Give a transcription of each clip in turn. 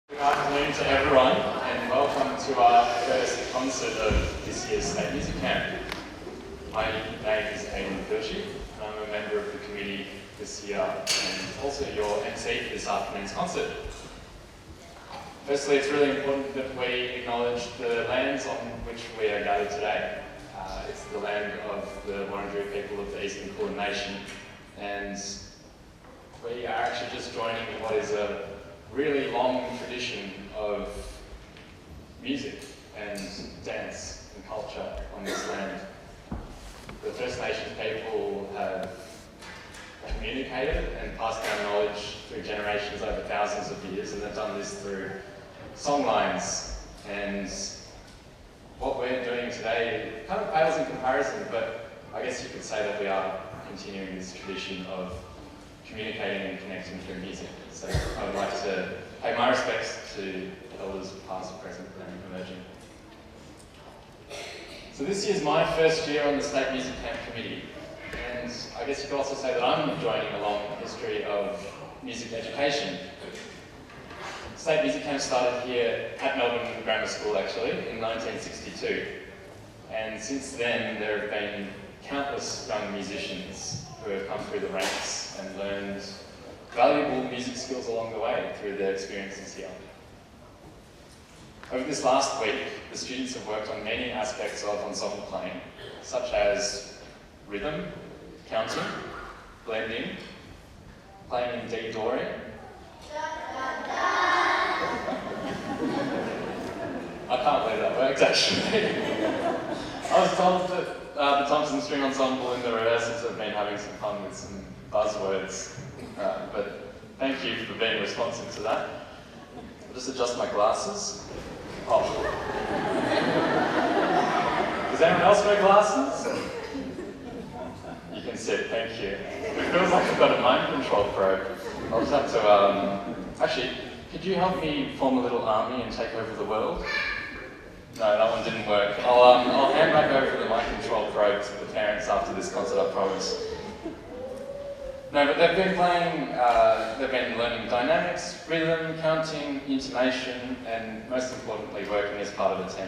Good afternoon to everyone, and welcome to our first concert of this year's State Music Camp. My name is Frizzi, and I'm a member of the committee this year, and also your MC for this afternoon's concert. Firstly, it's really important that we acknowledge the lands on which we are gathered today. It's the land of the Wurundjeri people of the Eastern Kulin Nation, and we are actually just joining what is a really long tradition of music and dance and culture on this land. The First Nations people have communicated and passed down knowledge through generations over thousands of years, and they've done this through songlines. And what we're doing today kind of pales in comparison, but I guess you could say that we are continuing this tradition of communicating and connecting through music. So I would like to pay my respects to elders past, present and emerging. So this year's my first year on the State Music Camp Committee, and I guess you could also say that I'm joining a long history of music education. State Music Camp started here at Melbourne Grammar School actually in 1962, and since then there have been countless young musicians who have come through the ranks and learned valuable music skills along the way through their experiences here. Over this last week, the students have worked on many aspects of ensemble playing, such as rhythm, counting, blending, playing in D Dorian. I can't believe that worked actually. I was told that the Thomson String Ensemble in the rehearsals have been having some fun with some buzzwords, but thank you for being responsive to that. I'll just adjust my glasses. Oh. Does anyone else wear glasses? You can sit, thank you. It feels like I've got a mind control probe. I'll just have to, actually, could you help me form a little army and take over the world? No, that one didn't work. I'll hand back over the mind control probe to the parents after this concert, I promise. No, but they've been playing, they've been learning dynamics, rhythm, counting, intonation, and most importantly, working as part of a team.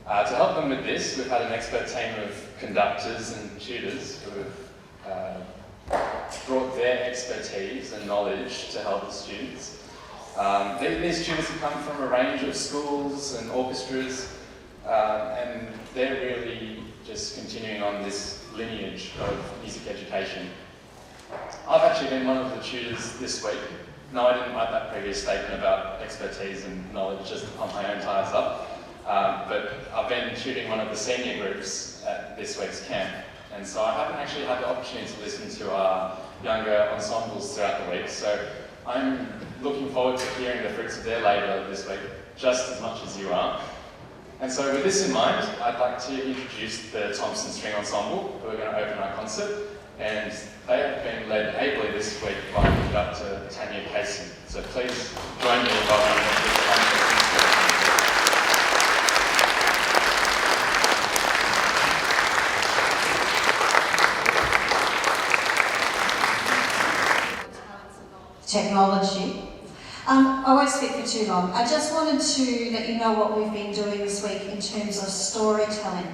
To help them with this, we've had an expert team of conductors and tutors who have brought their expertise and knowledge to help the students. These tutors have come from a range of schools and orchestras, and they're really just continuing on this lineage of music education. I've actually been one of the tutors this week. No, I didn't write that previous statement about expertise and knowledge just to pump my own tyres up, but I've been tutoring one of the senior groups at this week's camp, and so I haven't actually had the opportunity to listen to our younger ensembles throughout the week, so I'm looking forward to hearing the fruits of their labour this week, just as much as you are. And so with this in mind, I'd like to introduce the Thomson String Ensemble, who are going to open our concert, and they have been led ably this week by conductor Tania Casey. So please join me in welcoming them to the concert. Technology. I won't speak for too long. I just wanted to let you know what we've been doing this week in terms of storytelling.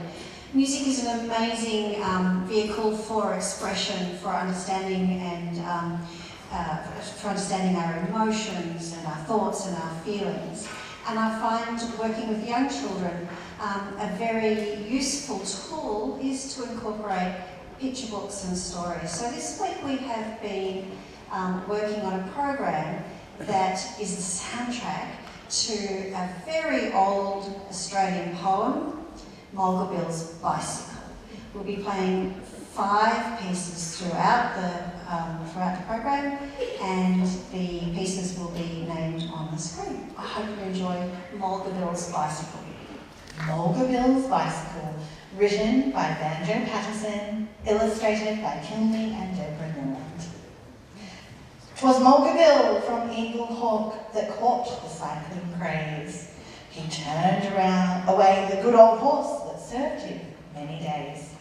Music is an amazing vehicle for expression, for understanding and for understanding our emotions and our thoughts and our feelings. And I find working with young children a very useful tool is to incorporate picture books and stories. So this week we have been working on a program that is the soundtrack to a very old Australian poem, Mulga Bill's Bicycle. We'll be playing 5 pieces throughout the program, and the pieces will be named on the screen. I hope you enjoy Mulga Bill's Bicycle. Mulga Bill's Bicycle, written by Banjo Patterson, illustrated by Kinley and Deborah Norland. 'Twas Mulga Bill from Eagle Hawk that caught the cycling craze. He turned away the good old horse that served him many days.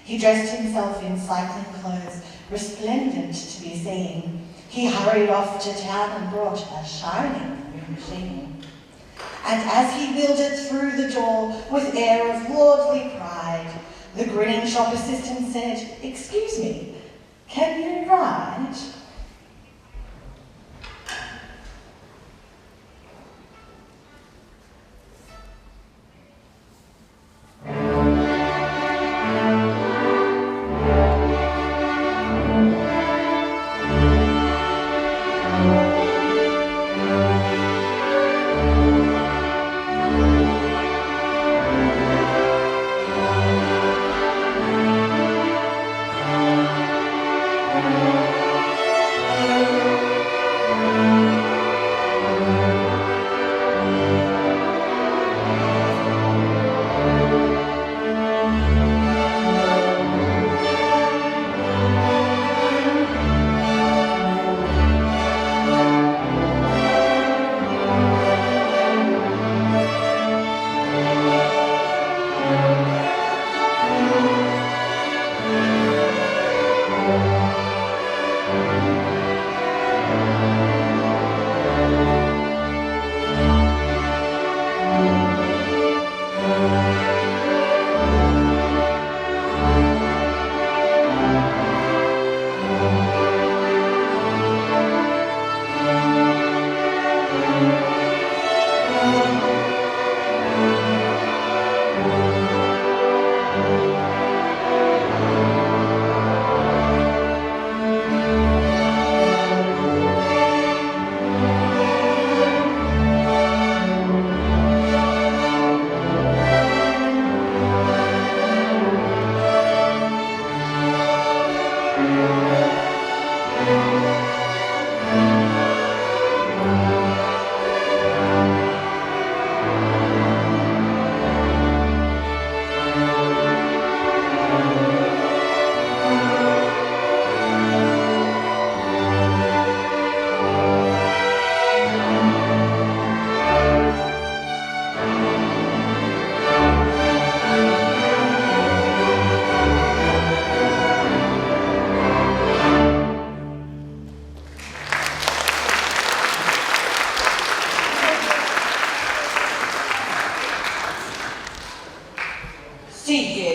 He dressed himself in cycling clothes, resplendent to be seen. He hurried off to town and brought a shining new machine. And as he wheeled it through the door with air of lordly pride, the grinning shop assistant said, "Excuse me, can you ride?"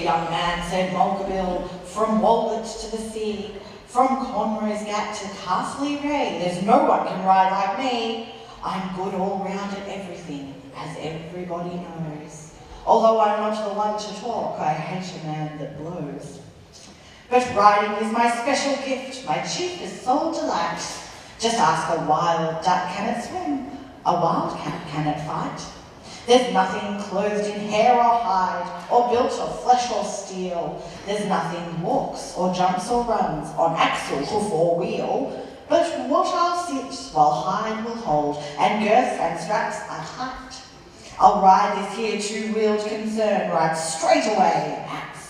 Young man, said Mulgabill, from Wallet to the sea, from Conroy's Gap to Castley Ray, there's no one can ride like me. I'm good all round at everything, as everybody knows. Although I'm not the one to talk, I hate a man that blows. But riding is my special gift, my chiefest sole delight. Just ask a wild duck, can it swim? A wildcat, can it fight? There's nothing clothed in hair or hide, or built of flesh or steel. There's nothing walks, or jumps or runs, on axle, hoof or wheel. But what I'll sit, while hide will hold, and girths and straps are tight. I'll ride this here two-wheeled concern right straight away at sight.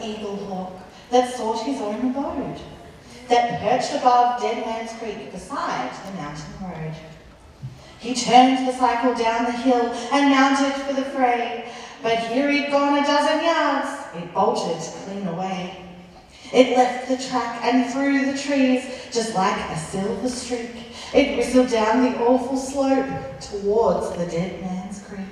eagle hawk that sought his own abode, that perched above Dead Man's Creek beside the mountain road. He turned the cycle down the hill and mounted for the fray, but here he'd gone a dozen yards, it bolted clean away. It left the track and through the trees, just like a silver streak. It whistled down the awful slope towards the Dead Man's Creek.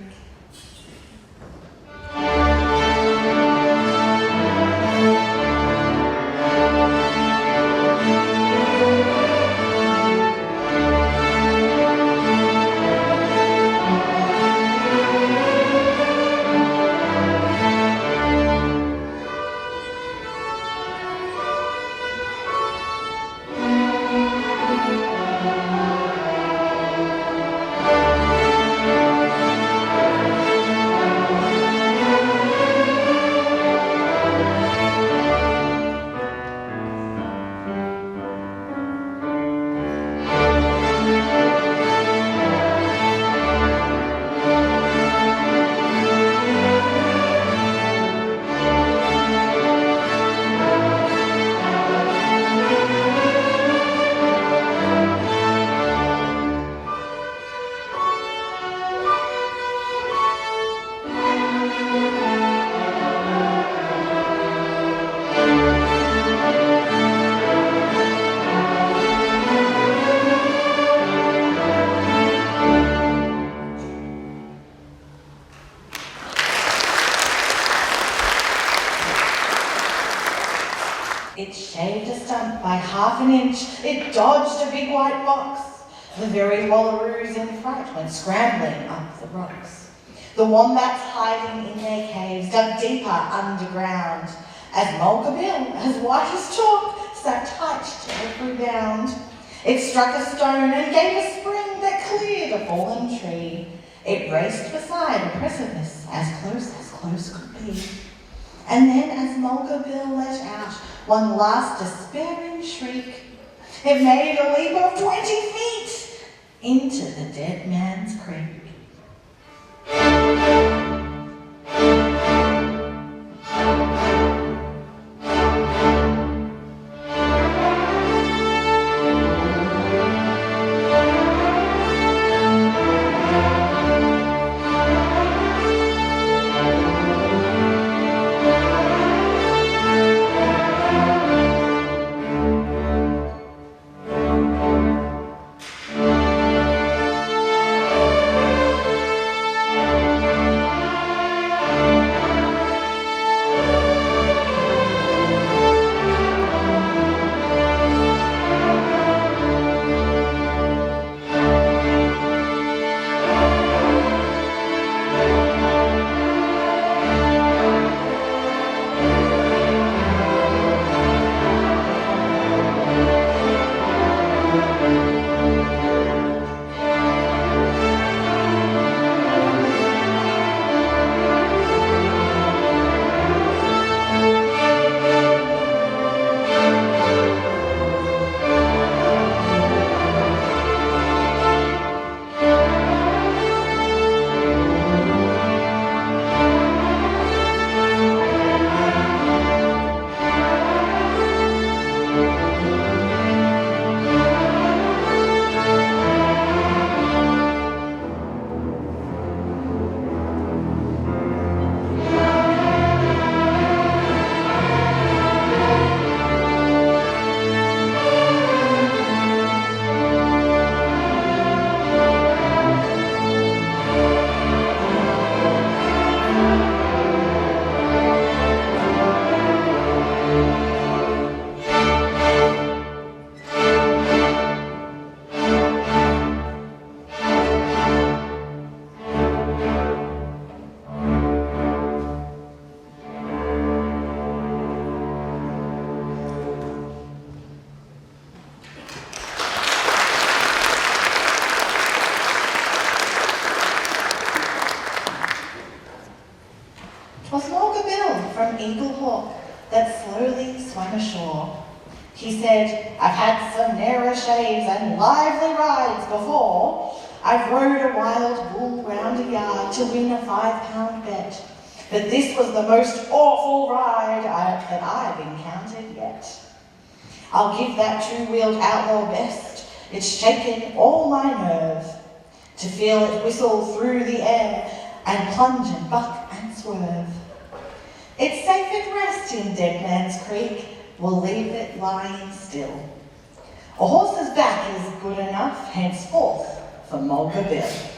It shaved a stump by half an inch, it dodged a big white box. The very wallaroos in fright went scrambling up the rocks. The wombats hiding in their caves dug deeper underground, as Mulga Bill, as white as chalk, sat tight to every bound. It struck a stone and gave a spring that cleared a fallen tree. It raced beside a precipice as close could be. And then as Mulga Bill let out one last despairing shriek, it made a leap of 20 feet into the Dead Man's Creek. that slowly swam ashore. He said, I've had some narrow shaves and lively rides before. I've rode a wild bull round a yard to win a £5 bet. but this was the most awful ride that I've encountered yet. I'll give that two-wheeled outlaw best. It's shaken all my nerve to feel it whistle through the air and plunge and buck and swerve. It's safe at rest in Dead Man's Creek. We'll leave it lying still. A horse's back is good enough henceforth for Mulga Bill.